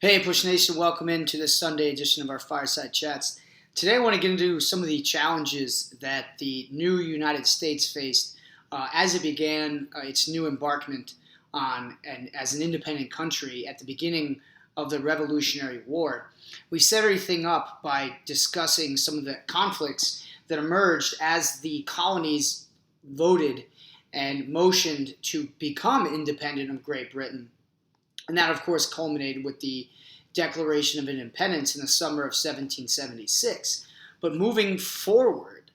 Hey, Push Nation, welcome into this Sunday edition of our Fireside Chats. Today, I want to get into some of the challenges that the new United States faced as it began its new embarkment on and as an independent country at the beginning of the Revolutionary War. We set everything up by discussing some of the conflicts that emerged as the colonies voted and motioned to become independent of Great Britain. And that, of course, culminated with the Declaration of Independence in the summer of 1776. But moving forward,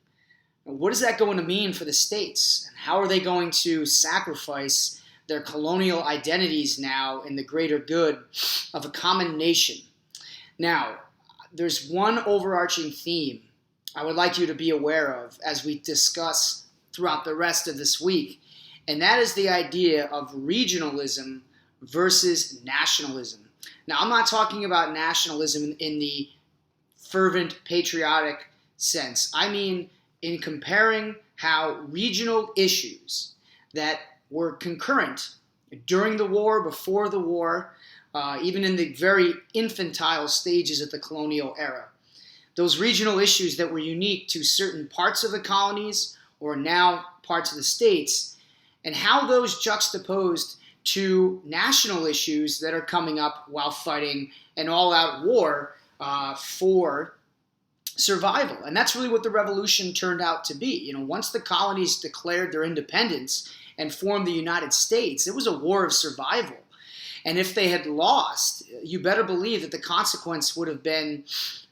what is that going to mean for the states? And how are they going to sacrifice their colonial identities now in the greater good of a common nation? Now, there's one overarching theme I would like you to be aware of as we discuss throughout the rest of this week, and that is the idea of regionalism versus nationalism. Now, I'm not talking about nationalism in the fervent patriotic sense. I mean in comparing how regional issues that were concurrent during the war, before the war, even in the very infantile stages of the colonial era, those regional issues that were unique to certain parts of the colonies or now parts of the states, and how those juxtaposed to national issues that are coming up while fighting an all-out war for survival. And that's really what the revolution turned out to be. Once the colonies declared their independence and formed the United States, it was a war of survival. And if they had lost, you better believe that the consequence would have been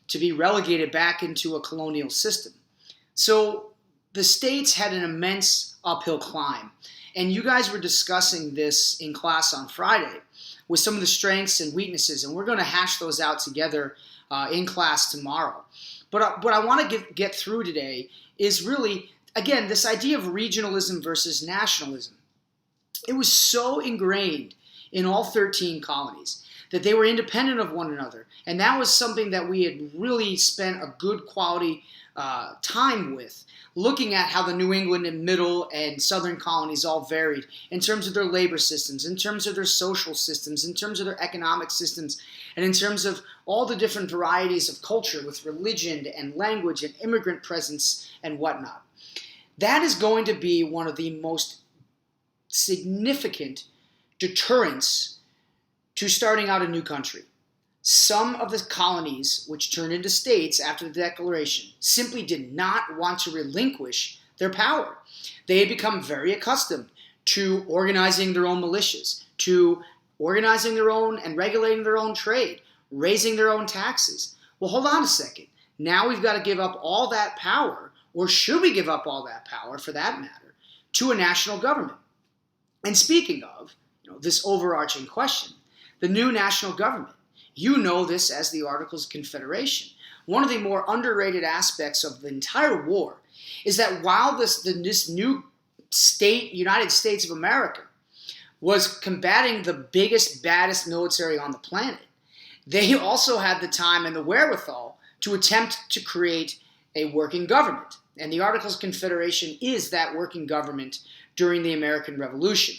to be relegated back into a colonial system. So the states had an immense uphill climb. And you guys were discussing this in class on Friday with some of the strengths and weaknesses, and we're going to hash those out together in class tomorrow. But what I want to get through today is really, again, this idea of regionalism versus nationalism. It was so ingrained in all 13 colonies that they were independent of one another, and that was something that we had really spent a good quality time with, looking at how the New England and Middle and Southern colonies all varied in terms of their labor systems, in terms of their social systems, in terms of their economic systems, and in terms of all the different varieties of culture with religion and language and immigrant presence and whatnot. That is going to be one of the most significant deterrents to starting out a new country. Some of the colonies, which turned into states after the Declaration, simply did not want to relinquish their power. They had become very accustomed to organizing their own militias, to organizing their own and regulating their own trade, raising their own taxes. Well, hold on a second. Now we've got to give up all that power, or should we give up all that power, for that matter, to a national government? And speaking of this overarching question, the new national government, you know this as the Articles of Confederation. One of the more underrated aspects of the entire war is that while this new state, United States of America, was combating the biggest, baddest military on the planet, they also had the time and the wherewithal to attempt to create a working government. And the Articles of Confederation is that working government during the American Revolution.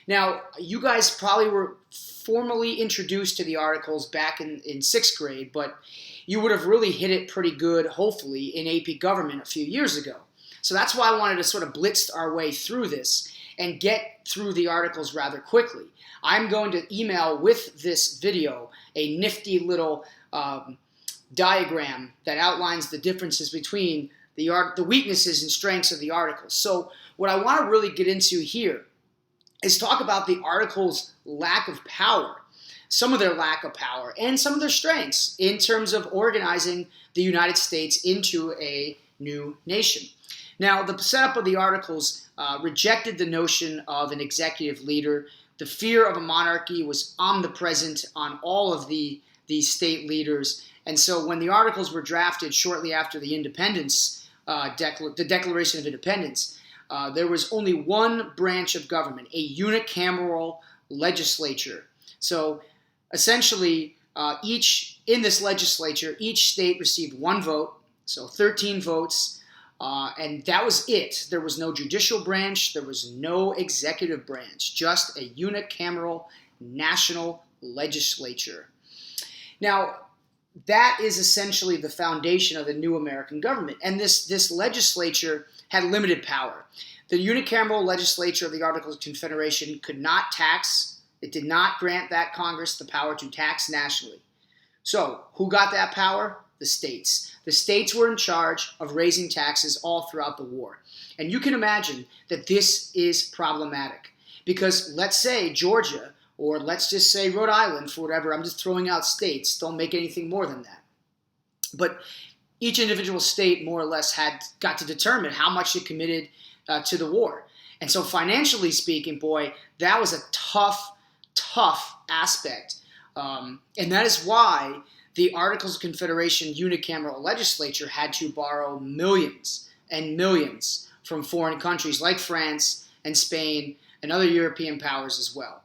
Now, you guys probably were formally introduced to the Articles back in sixth grade, but you would have really hit it pretty good, hopefully, in AP Government a few years ago. So that's why I wanted to sort of blitz our way through this and get through the Articles rather quickly. I'm going to email with this video a nifty little diagram that outlines the differences between the weaknesses and strengths of the Articles. So what I want to really get into here is talk about the Articles' lack of power, some of their lack of power, and some of their strengths in terms of organizing the United States into a new nation. Now, the setup of the Articles rejected the notion of an executive leader. The fear of a monarchy was omnipresent on all of these state leaders. And so when the Articles were drafted shortly after the independence, the Declaration of Independence, there was only one branch of government, a unicameral legislature. So essentially, in this legislature, each state received one vote, so 13 votes, and that was it. There was no judicial branch, there was no executive branch, just a unicameral national legislature. Now, that is essentially the foundation of the new American government. And this legislature had limited power. The unicameral legislature of the Articles of Confederation could not tax. It did not grant that Congress the power to tax nationally. So, who got that power? The states. The states were in charge of raising taxes all throughout the war. And you can imagine that this is problematic. Because let's say Georgia, or let's just say Rhode Island, for whatever, I'm just throwing out states, don't make anything more than that. But each individual state more or less had got to determine how much it committed to the war. And so financially speaking, boy, that was a tough aspect. And that is why the Articles of Confederation unicameral legislature had to borrow millions and millions from foreign countries like France and Spain and other European powers as well.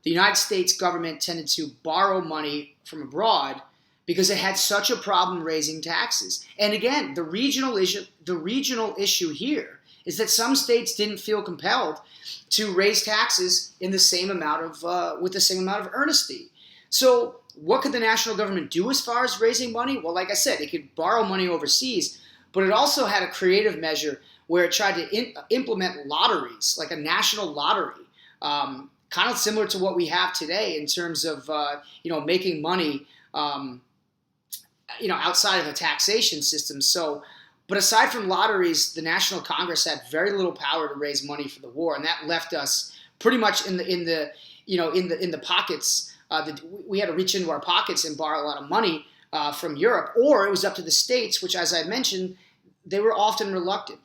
The United States government tended to borrow money from abroad because it had such a problem raising taxes. And again, the regional issue here is that some states didn't feel compelled to raise taxes in the same amount of with the same amount of earnesty. So what could the national government do as far as raising money? Well, like I said, it could borrow money overseas, but it also had a creative measure where it tried to implement lotteries, like a national lottery, kind of similar to what we have today in terms of making money outside of a taxation system. So, but aside from lotteries, the National Congress had very little power to raise money for the war, and that left us pretty much in the pockets. We had to reach into our pockets and borrow a lot of money from Europe, or it was up to the states, which, as I mentioned, they were often reluctant.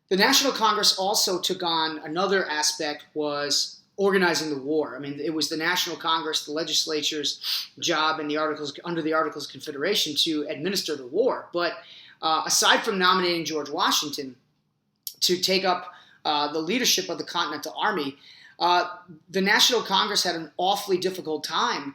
The National Congress also took on another aspect, was organizing the war. I mean, it was the National Congress, the legislature's job under the Articles of Confederation to administer the war. But aside from nominating George Washington to take up the leadership of the Continental Army, the National Congress had an awfully difficult time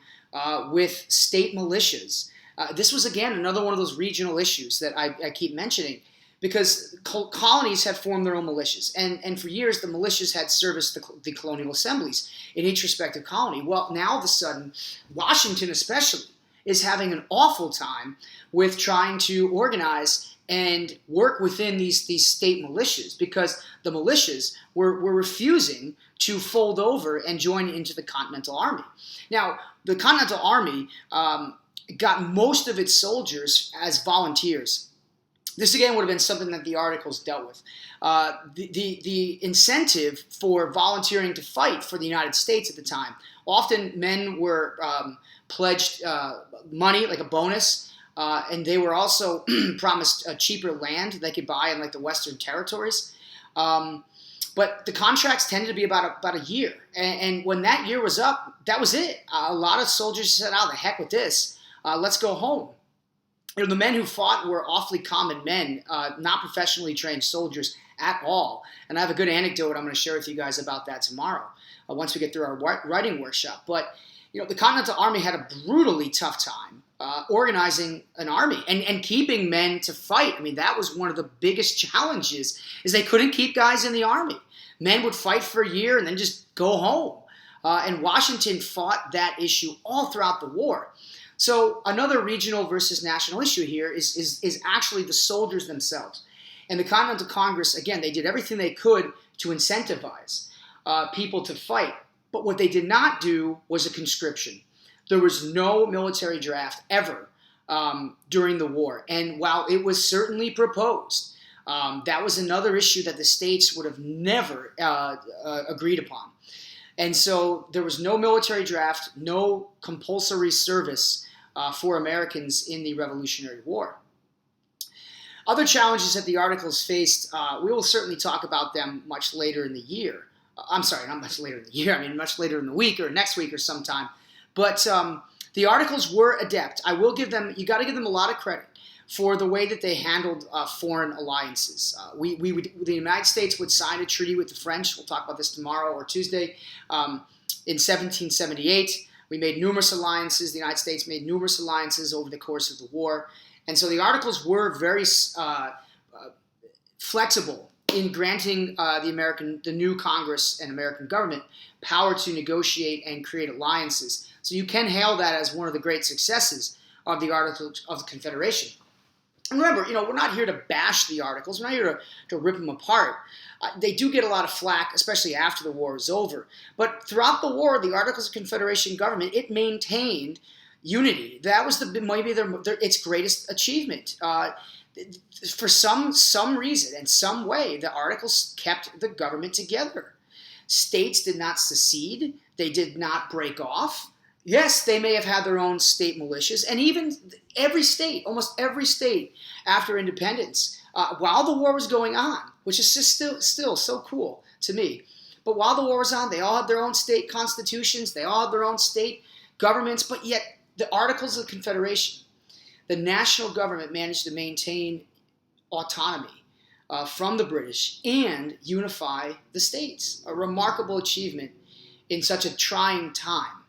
with state militias. This was, again, another one of those regional issues that I keep mentioning, because colonies had formed their own militias. And for years, the militias had serviced the colonial assemblies in each respective colony. Well, now all of a sudden, Washington especially is having an awful time with trying to organize and work within these state militias, because the militias were refusing to fold over and join into the Continental Army. Now, the Continental Army got most of its soldiers as volunteers. This, again, would have been something that the Articles dealt with. The incentive for volunteering to fight for the United States at the time, often men were pledged money, like a bonus, and they were also promised cheaper land they could buy in like the Western territories. But the contracts tended to be about a year. And when that year was up, that was it. A lot of soldiers said, "Oh, the heck with this. Let's go home." The men who fought were awfully common men, not professionally trained soldiers at all. And I have a good anecdote I'm going to share with you guys about that tomorrow, once we get through our writing workshop. But the Continental Army had a brutally tough time organizing an army and keeping men to fight. I mean, that was one of the biggest challenges, is they couldn't keep guys in the army. Men would fight for a year and then just go home. And Washington fought that issue all throughout the war. So another regional versus national issue here is actually the soldiers themselves. And the Continental Congress, again, they did everything they could to incentivize people to fight. But what they did not do was a conscription. There was no military draft ever during the war. And while it was certainly proposed, that was another issue that the states would have never agreed upon. And so there was no military draft, no compulsory service for Americans in the Revolutionary War. Other challenges that the Articles faced, we will certainly talk about them much later in the year. I'm sorry, not much later in the year. I mean, much later in the week or next week or sometime. But the Articles were adept. You got to give them a lot of credit for the way that they handled foreign alliances. The United States would sign a treaty with the French. We'll talk about this tomorrow or Tuesday. In 1778, we made numerous alliances. The United States made numerous alliances over the course of the war. And so the Articles were very flexible in granting the new Congress and American government power to negotiate and create alliances. So you can hail that as one of the great successes of the Articles of Confederation. And remember, we're not here to bash the Articles. We're not here to rip them apart. They do get a lot of flack, especially after the war is over. But throughout the war, the Articles of Confederation government, it maintained unity. That was maybe its greatest achievement. For some reason and some way, the Articles kept the government together. States did not secede. They did not break off. Yes, they may have had their own state militias, and even almost every state after independence, while the war was going on, which is still so cool to me. But while the war was on, they all had their own state constitutions, they all had their own state governments, but yet the Articles of Confederation, the national government managed to maintain autonomy from the British and unify the states. A remarkable achievement in such a trying time.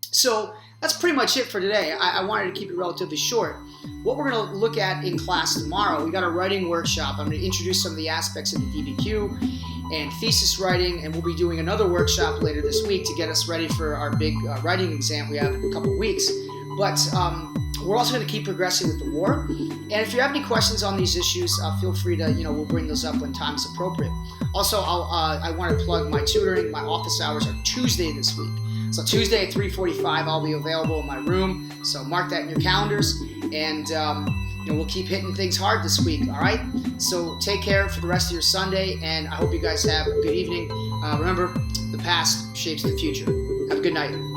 So that's pretty much it for today. I wanted to keep it relatively short. What we're going to look at in class tomorrow, we got a writing workshop. I'm going to introduce some of the aspects of the DBQ and thesis writing, and we'll be doing another workshop later this week to get us ready for our big writing exam we have in a couple of weeks. But we're also going to keep progressing with the war. And if you have any questions on these issues, feel free to, we'll bring those up when time is appropriate. Also, I want to plug my tutoring. My office hours are Tuesday this week. So Tuesday at 3:45, I'll be available in my room. So mark that in your calendars. And, we'll keep hitting things hard this week, all right? So take care for the rest of your Sunday, and I hope you guys have a good evening. Remember, the past shapes the future. Have a good night.